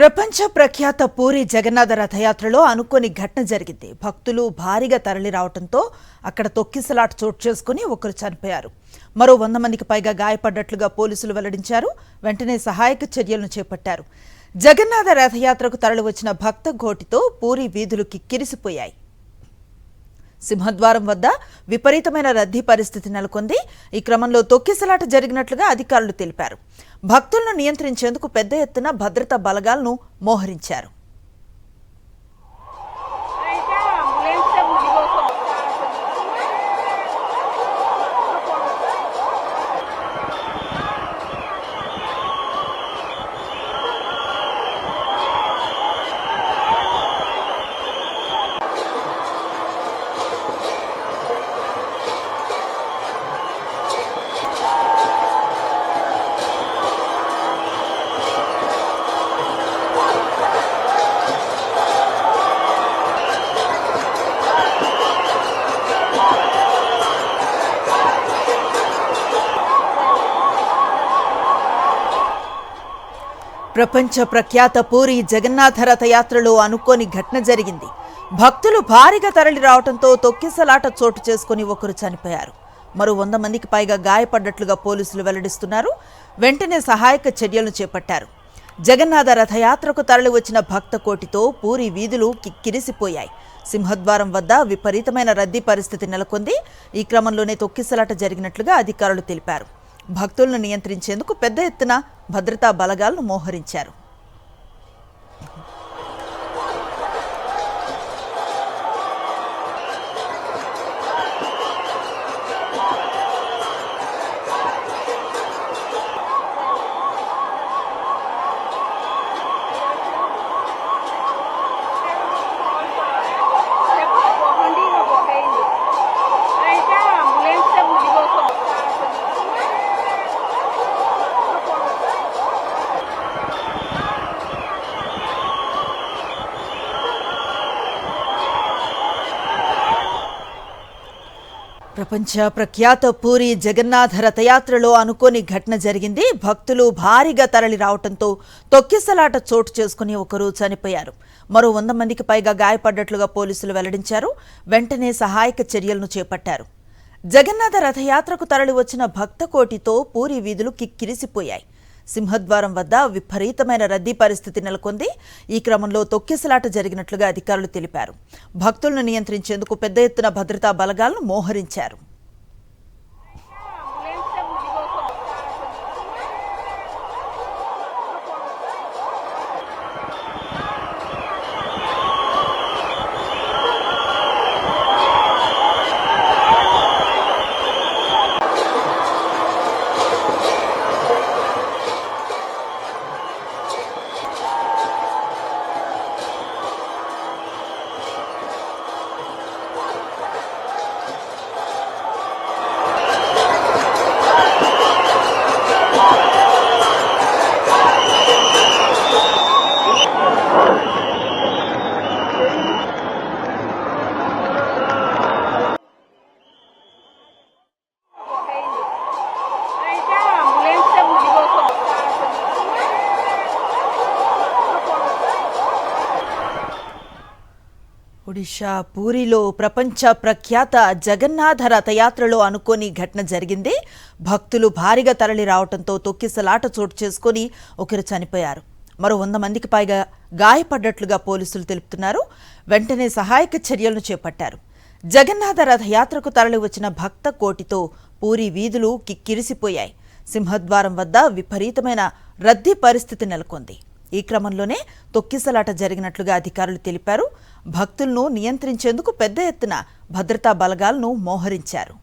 ప్రపంచ ప్రఖ్యాత పూరి జగన్నాథ రథయాత్రలో అనుకోని ఘటన జరిగింది. భక్తులు భారీగా తరలి రావడంతో అక్కడ తొక్కిసలాట చోటు చేసుకుని ఒకరు చనిపోయారు. మరో 100 మందికి పైగా గాయపడ్డట్లుగా పోలీసులు వెల్లడించారు. వెంటనే సహాయక చర్యలను చేపట్టారు. జగన్నాథ రథయాత్రకు తరలి వచ్చిన భక్త ఘోటితో పూరి వీధులు కిక్కిరిసిపోయాయి. సింహద్వారం వద్ద విపరీతమైన రద్దీ పరిస్థితి నెలకొంది. ఈ క్రమంలో తొక్కిసలాట జరిగినట్లుగా అధికారులు తెలిపారు. భక్తులను నియంత్రించేందుకు పెద్ద ఎత్తున భద్రతా బలగాలను మోహరించారు. ప్రపంచ ప్రఖ్యాత పూరి జగన్నాథ రథయాత్రలో అనుకోని ఘటన జరిగింది. భక్తులు భారీగా తరలి రావడంతో తొక్కిసలాట చోటు చేసుకుని ఒకరు చనిపోయారు. మరో 100 మందికి పైగా గాయపడ్డట్లుగా పోలీసులు వెల్లడిస్తున్నారు. వెంటనే సహాయక చర్యలను చేపట్టారు. జగన్నాథ రథయాత్రకు తరలి వచ్చిన భక్త కోటితో పూరి వీధులు కిక్కిరిసిపోయాయి. సింహద్వారం వద్ద విపరీతమైన రద్దీ పరిస్థితి నెలకొంది. ఈ క్రమంలోనే తొక్కిసలాట జరిగినట్లుగా అధికారులు తెలిపారు. భక్తులను నియంత్రించేందుకు పెద్ద ఎత్తున భద్రతా బలగాలను మోహరించారు. ప్రపంచ ప్రఖ్యాత పూరి జగన్నాథ రథయాత్రలో అనుకోని ఘటన జరిగింది. భక్తులు భారీగా తరలి రావడంతో తొక్కిసలాట చోటు చేసుకుని ఒకరు చనిపోయారు. మరో 100 మందికి పైగా గాయపడ్డట్లుగా పోలీసులు వెల్లడించారు. వెంటనే సహాయక చర్యలను చేపట్టారు. జగన్నాథ రథయాత్రకు తరలి వచ్చిన భక్త కోటితో పూరి వీధులు కిక్కిరిసిపోయాయి. సింహద్వారం వద్ద విపరీతమైన రద్దీ పరిస్థితి నెలకొంది. ఈ క్రమంలో తొక్కిసలాట జరిగినట్లుగా అధికారులు తెలిపారు. భక్తులను నియంత్రించేందుకు పెద్ద ఎత్తున భద్రతా బలగాలను మోహరించారు. ఒడిషా పూరిలో ప్రపంచ ప్రఖ్యాత జగన్నాథ రథయాత్రలో అనుకోని ఘటన జరిగింది. భక్తులు భారీగా తరలి రావడంతో తొక్కిసలాట చోటు చేసుకుని ఒకరు చనిపోయారు. మరో 100 మందికి పైగా గాయపడ్డట్లుగా పోలీసులు తెలుపుతున్నారు. వెంటనే సహాయక చర్యలను చేపట్టారు. జగన్నాథ రథయాత్రకు తరలి వచ్చిన భక్త కోటితో పూరి వీధులు కిక్కిరిసిపోయాయి. సింహద్వారం వద్ద విపరీతమైన రద్దీ పరిస్థితి నెలకొంది. ఈ క్రమంలోనే తొక్కిసలాట జరిగినట్లుగా అధికారులు తెలిపారు. భక్తులను నియంత్రించేందుకు పెద్ద ఎత్తున భద్రతా బలగాలను మోహరించారు.